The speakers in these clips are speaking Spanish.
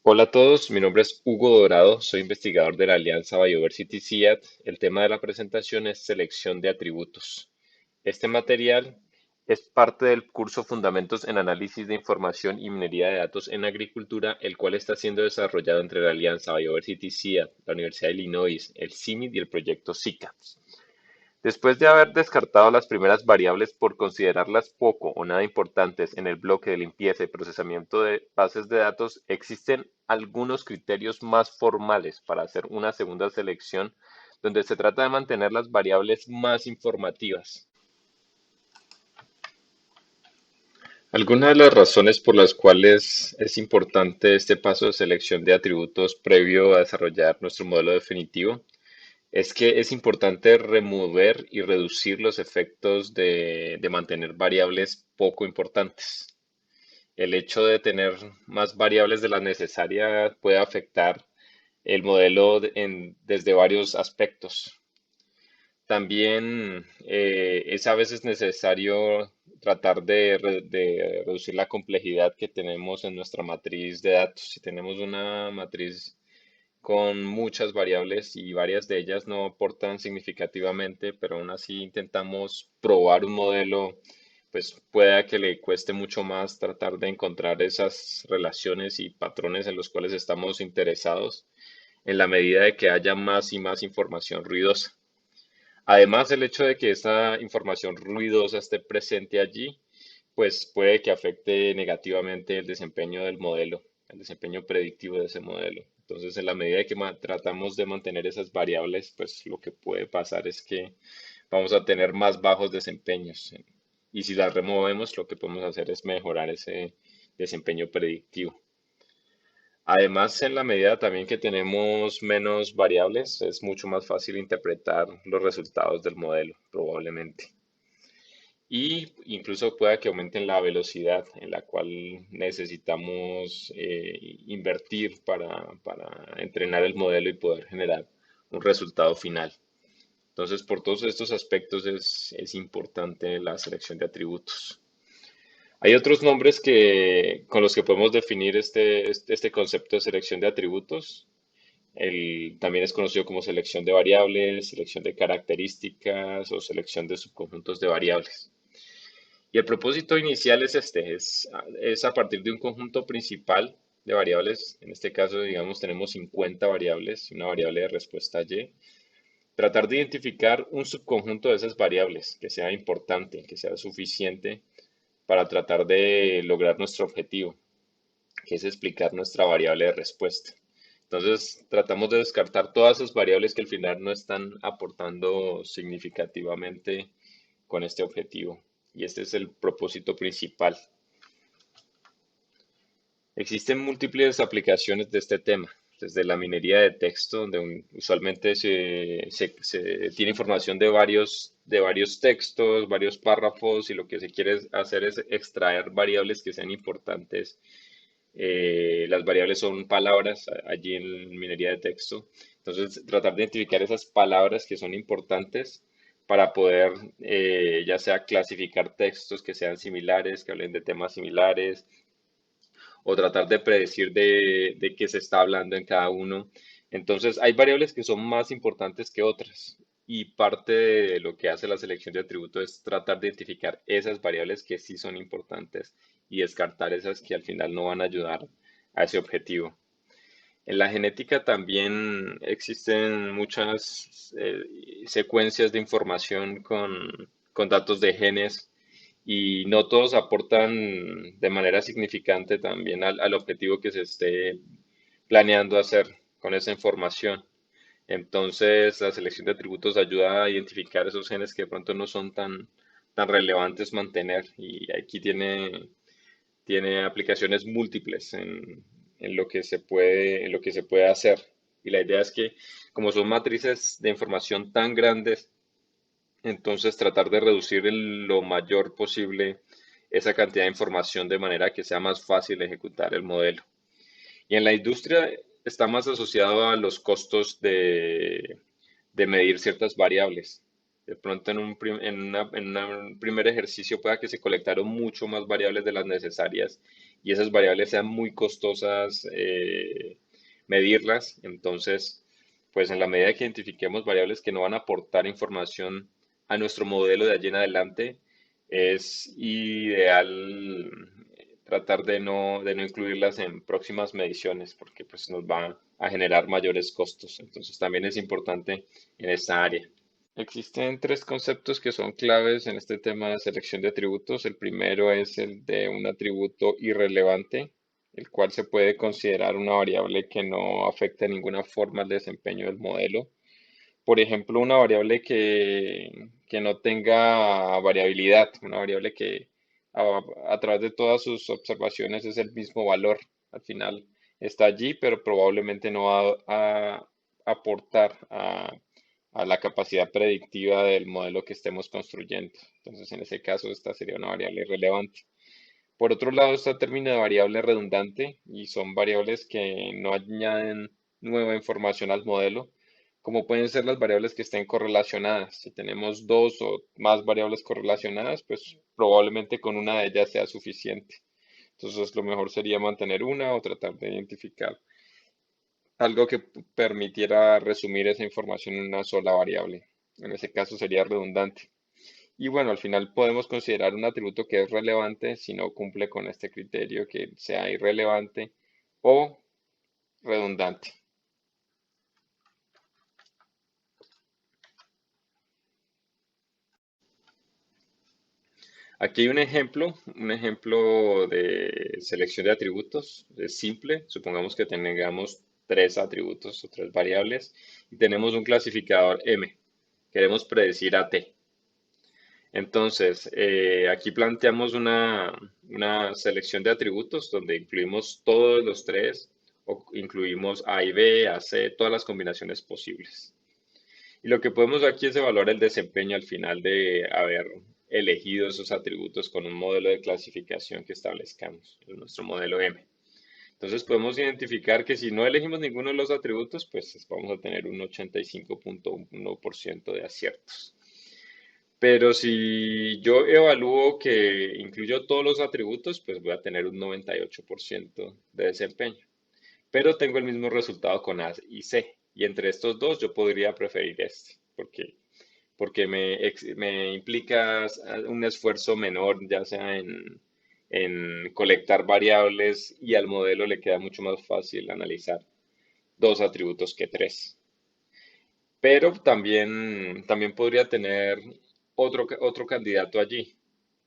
Hola a todos, mi nombre es Hugo Dorado, soy investigador de la Alianza Biodiversity CIAT. El tema de la presentación es selección de atributos. Este material es parte del curso Fundamentos en Análisis de Información y Minería de Datos en Agricultura, el cual está siendo desarrollado entre la Alianza Biodiversity CIAT, la Universidad de Illinois, el CIMID y el proyecto SICA. Después de haber descartado las primeras variables por considerarlas poco o nada importantes en el bloque de limpieza y procesamiento de bases de datos, existen algunos criterios más formales para hacer una segunda selección donde se trata de mantener las variables más informativas. Algunas de las razones por las cuales es importante este paso de selección de atributos previo a desarrollar nuestro modelo definitivo es que es importante remover y reducir los efectos de mantener variables poco importantes. El hecho de tener más variables de las necesarias puede afectar el modelo desde varios aspectos. También es a veces necesario tratar de reducir la complejidad que tenemos en nuestra matriz de datos. Si tenemos una matriz con muchas variables y varias de ellas no aportan significativamente, pero aún así intentamos probar un modelo, pues pueda que le cueste mucho más tratar de encontrar esas relaciones y patrones en los cuales estamos interesados en la medida de que haya más y más información ruidosa. Además, el hecho de que esa información ruidosa esté presente allí, pues puede que afecte negativamente el desempeño del modelo, el desempeño predictivo de ese modelo. Entonces, en la medida de que tratamos de mantener esas variables, pues lo que puede pasar es que vamos a tener más bajos desempeños. Y si las removemos, lo que podemos hacer es mejorar ese desempeño predictivo. Además, en la medida también que tenemos menos variables, es mucho más fácil interpretar los resultados del modelo, probablemente. Y incluso pueda que aumenten la velocidad en la cual necesitamos invertir para entrenar el modelo y poder generar un resultado final. Entonces, por todos estos aspectos es importante la selección de atributos. Hay otros nombres con los que podemos definir este concepto de selección de atributos. También es conocido como selección de variables, selección de características o selección de subconjuntos de variables. Y el propósito inicial es es a partir de un conjunto principal de variables. En este caso, digamos, tenemos 50 variables y una variable de respuesta Y. Tratar de identificar un subconjunto de esas variables que sea importante, que sea suficiente para tratar de lograr nuestro objetivo, que es explicar nuestra variable de respuesta. Entonces, tratamos de descartar todas esas variables que al final no están aportando significativamente con este objetivo. Y este es el propósito principal. Existen múltiples aplicaciones de este tema, desde la minería de texto, donde usualmente se tiene información de varios textos, varios párrafos, y lo que se quiere hacer es extraer variables que sean importantes. Las variables son palabras allí en minería de texto. Entonces, tratar de identificar esas palabras que son importantes para poder ya sea clasificar textos que sean similares, que hablen de temas similares, o tratar de predecir de qué se está hablando en cada uno. Entonces, hay variables que son más importantes que otras. Y parte de lo que hace la selección de atributos es tratar de identificar esas variables que sí son importantes y descartar esas que al final no van a ayudar a ese objetivo. En la genética también existen muchas secuencias de información con datos de genes y no todos aportan de manera significante también al objetivo que se esté planeando hacer con esa información. Entonces, la selección de atributos ayuda a identificar esos genes que de pronto no son tan relevantes mantener y aquí tiene aplicaciones múltiples en lo que en lo que se puede hacer. Y la idea es que, como son matrices de información tan grandes, entonces tratar de reducir lo mayor posible esa cantidad de información de manera que sea más fácil ejecutar el modelo. Y en la industria está más asociado a los costos de medir ciertas variables. De pronto en un primer ejercicio pueda que se colectaron mucho más variables de las necesarias y esas variables sean muy costosas medirlas. Entonces, pues en la medida que identifiquemos variables que no van a aportar información a nuestro modelo de allí en adelante, es ideal tratar de no incluirlas en próximas mediciones porque pues nos va a generar mayores costos. Entonces también es importante en esta área. Existen tres conceptos que son claves en este tema de selección de atributos. El primero es el de un atributo irrelevante, el cual se puede considerar una variable que no afecta de ninguna forma el desempeño del modelo. Por ejemplo, una variable que no tenga variabilidad, una variable que a través de todas sus observaciones es el mismo valor. Al final está allí, pero probablemente no va a aportar a la capacidad predictiva del modelo que estemos construyendo. Entonces, en ese caso, esta sería una variable irrelevante. Por otro lado, está el término de variable redundante y son variables que no añaden nueva información al modelo, como pueden ser las variables que estén correlacionadas. Si tenemos dos o más variables correlacionadas, pues probablemente con una de ellas sea suficiente. Entonces, lo mejor sería mantener una o tratar de identificar algo que permitiera resumir esa información en una sola variable. En ese caso sería redundante. Y bueno, al final podemos considerar un atributo que es relevante si no cumple con este criterio que sea irrelevante o redundante. Aquí hay un ejemplo de selección de atributos. Es simple. Supongamos que tengamos tres atributos o tres variables y tenemos un clasificador M. Queremos predecir a T. Entonces, aquí planteamos una selección de atributos donde incluimos todos los tres, o incluimos A y B, A, C, todas las combinaciones posibles. Y lo que podemos aquí es evaluar el desempeño al final de haber elegido esos atributos con un modelo de clasificación que establezcamos, en nuestro modelo M. Entonces podemos identificar que si no elegimos ninguno de los atributos, pues vamos a tener un 85.1% de aciertos. Pero si yo evalúo que incluyo todos los atributos, pues voy a tener un 98% de desempeño. Pero tengo el mismo resultado con A y C. Y entre estos dos yo podría preferir este, porque me implica un esfuerzo menor, ya sea en colectar variables y al modelo le queda mucho más fácil analizar dos atributos que tres. Pero también podría tener otro candidato allí,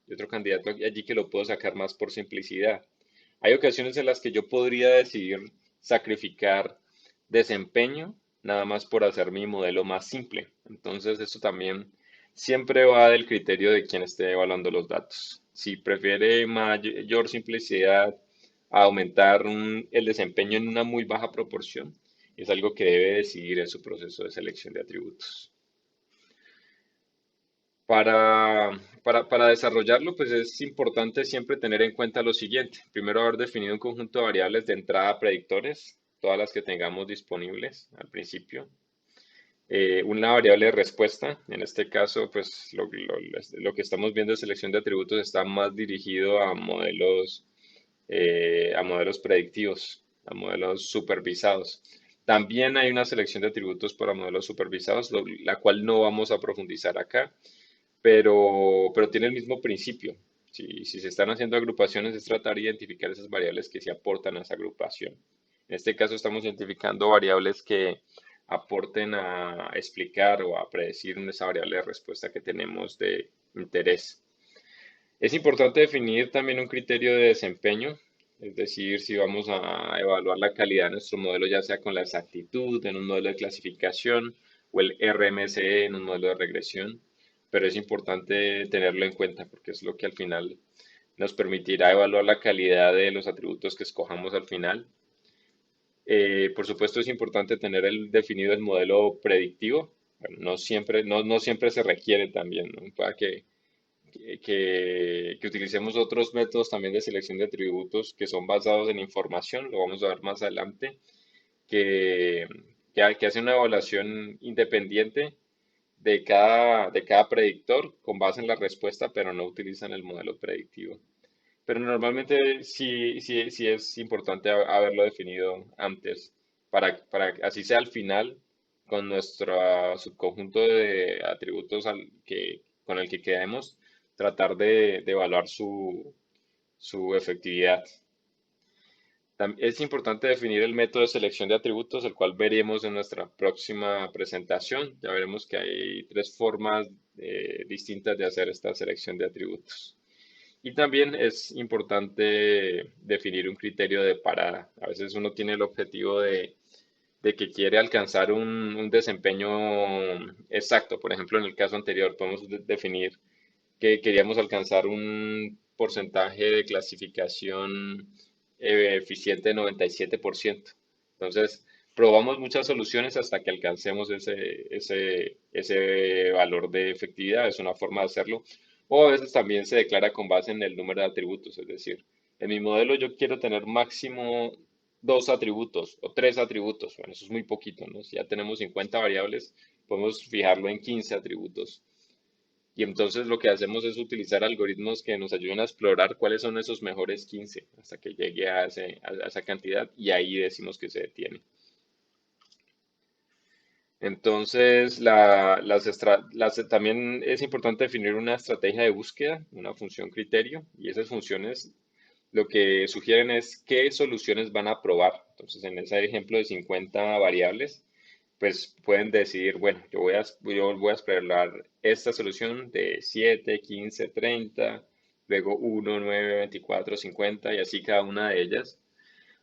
y otro candidato allí que lo puedo sacar más por simplicidad. Hay ocasiones en las que yo podría decidir sacrificar desempeño nada más por hacer mi modelo más simple. Entonces, eso también siempre va del criterio de quien esté evaluando los datos. Si prefiere mayor simplicidad a aumentar el desempeño en una muy baja proporción, es algo que debe decidir en su proceso de selección de atributos. Para desarrollarlo, pues es importante siempre tener en cuenta lo siguiente. Primero, haber definido un conjunto de variables de entrada predictores, todas las que tengamos disponibles al principio. Una variable de respuesta, en este caso, pues lo que estamos viendo de selección de atributos está más dirigido a modelos predictivos, a modelos supervisados. También hay una selección de atributos para modelos supervisados, la cual no vamos a profundizar acá, pero tiene el mismo principio. Si se están haciendo agrupaciones, es tratar de identificar esas variables que se aportan a esa agrupación. En este caso estamos identificando variables que aporten a explicar o a predecir esa variable de respuesta que tenemos de interés. Es importante definir también un criterio de desempeño, es decir, si vamos a evaluar la calidad de nuestro modelo, ya sea con la exactitud en un modelo de clasificación o el RMSE en un modelo de regresión, pero es importante tenerlo en cuenta porque es lo que al final nos permitirá evaluar la calidad de los atributos que escojamos al final. Por supuesto, es importante tener definido el modelo predictivo. Bueno, no siempre se requiere también, ¿no? Pueda que utilicemos otros métodos también de selección de atributos que son basados en información, lo vamos a ver más adelante, que, que hace una evaluación independiente de cada predictor con base en la respuesta, pero no utilizan el modelo predictivo. pero normalmente sí es importante haberlo definido antes para que así sea al final con nuestro subconjunto de atributos con el que quedemos, tratar de evaluar su efectividad. Es importante definir el método de selección de atributos, el cual veremos en nuestra próxima presentación. Ya veremos que hay tres formas distintas de hacer esta selección de atributos. Y también es importante definir un criterio de parada. A veces uno tiene el objetivo de que quiere alcanzar un desempeño exacto. Por ejemplo, en el caso anterior podemos definir que queríamos alcanzar un porcentaje de clasificación eficiente de 97%. Entonces, probamos muchas soluciones hasta que alcancemos ese valor de efectividad. Es una forma de hacerlo. O a veces también se declara con base en el número de atributos. Es decir, en mi modelo yo quiero tener máximo dos atributos o tres atributos. Bueno, eso es muy poquito, ¿no? Si ya tenemos 50 variables, podemos fijarlo en 15 atributos. Y entonces lo que hacemos es utilizar algoritmos que nos ayuden a explorar cuáles son esos mejores 15 hasta que llegue a esa cantidad y ahí decimos que se detiene. Entonces, también es importante definir una estrategia de búsqueda, una función criterio, y esas funciones lo que sugieren es qué soluciones van a probar. Entonces, en ese ejemplo de 50 variables, pues pueden decidir, bueno, yo voy a explorar esta solución de 7, 15, 30, luego 1, 9, 24, 50 y así cada una de ellas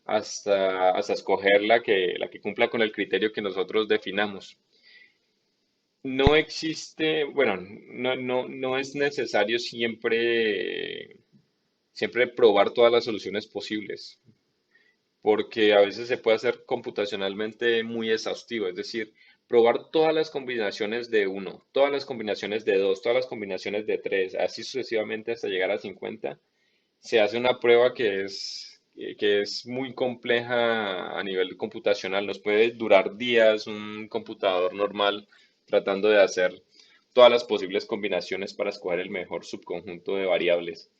hasta escoger la que cumpla con el criterio que nosotros definamos. No existe, bueno, no es necesario siempre probar todas las soluciones posibles porque a veces se puede hacer computacionalmente muy exhaustivo, es decir, probar todas las combinaciones de uno, todas las combinaciones de dos, todas las combinaciones de tres, así sucesivamente hasta llegar a 50. Se hace una prueba que es muy compleja a nivel computacional, nos puede durar días un computador normal tratando de hacer todas las posibles combinaciones para escoger el mejor subconjunto de variables.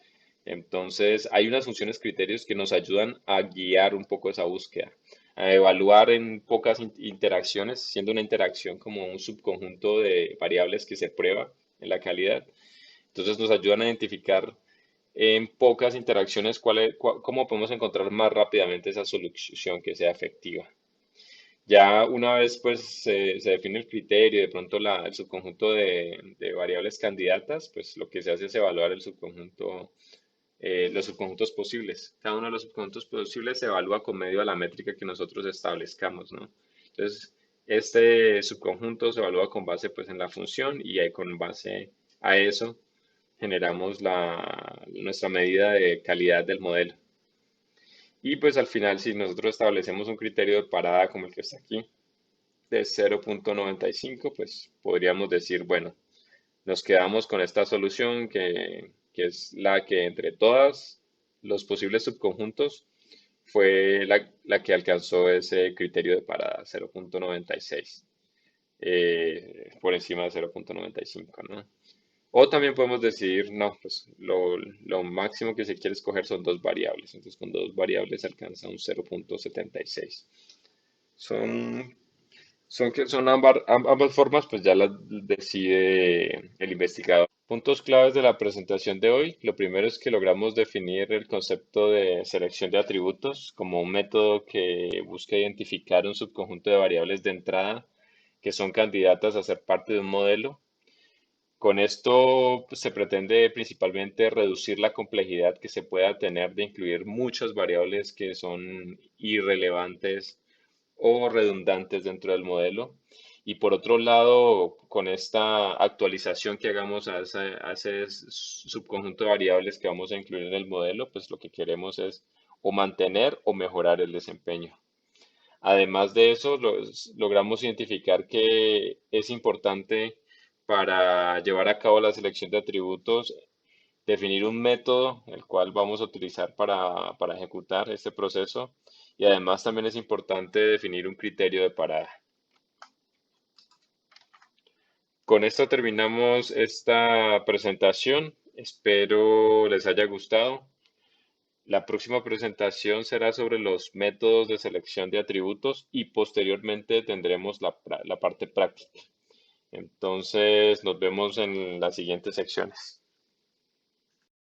Entonces, hay unas funciones criterios que nos ayudan a guiar un poco esa búsqueda, a evaluar en pocas interacciones, siendo una interacción como un subconjunto de variables que se prueba en la calidad. Entonces, nos ayudan a identificar en pocas interacciones cómo podemos encontrar más rápidamente esa solución que sea efectiva. Ya una vez pues se define el criterio y de pronto el subconjunto de variables candidatas, pues lo que se hace es evaluar los subconjuntos posibles. Cada uno de los subconjuntos posibles se evalúa con medio a la métrica que nosotros establezcamos, ¿no? Entonces, este subconjunto se evalúa con base pues en la función y ahí con base a eso generamos nuestra medida de calidad del modelo. Y pues al final, si nosotros establecemos un criterio de parada como el que está aquí, de 0.95, pues podríamos decir, bueno, nos quedamos con esta solución que es la que entre todas los posibles subconjuntos fue la que alcanzó ese criterio de parada, 0.96, por encima de 0.95, ¿no? O también podemos decir, no, pues lo máximo que se quiere escoger son dos variables. Entonces con dos variables se alcanza un 0.76. Son, son ambas formas, pues ya las decide el investigador. Puntos claves de la presentación de hoy. Lo primero es que logramos definir el concepto de selección de atributos como un método que busca identificar un subconjunto de variables de entrada que son candidatas a ser parte de un modelo. Con esto pues, se pretende principalmente reducir la complejidad que se pueda tener de incluir muchas variables que son irrelevantes o redundantes dentro del modelo. Y por otro lado, con esta actualización que hagamos a ese subconjunto de variables que vamos a incluir en el modelo, pues lo que queremos es o mantener o mejorar el desempeño. Además de eso, logramos identificar que es importante para llevar a cabo la selección de atributos, definir un método el cual vamos a utilizar para ejecutar este proceso y además también es importante definir un criterio de parada. Con esto terminamos esta presentación. Espero les haya gustado. La próxima presentación será sobre los métodos de selección de atributos y posteriormente tendremos la parte práctica. Entonces, nos vemos en las siguientes secciones.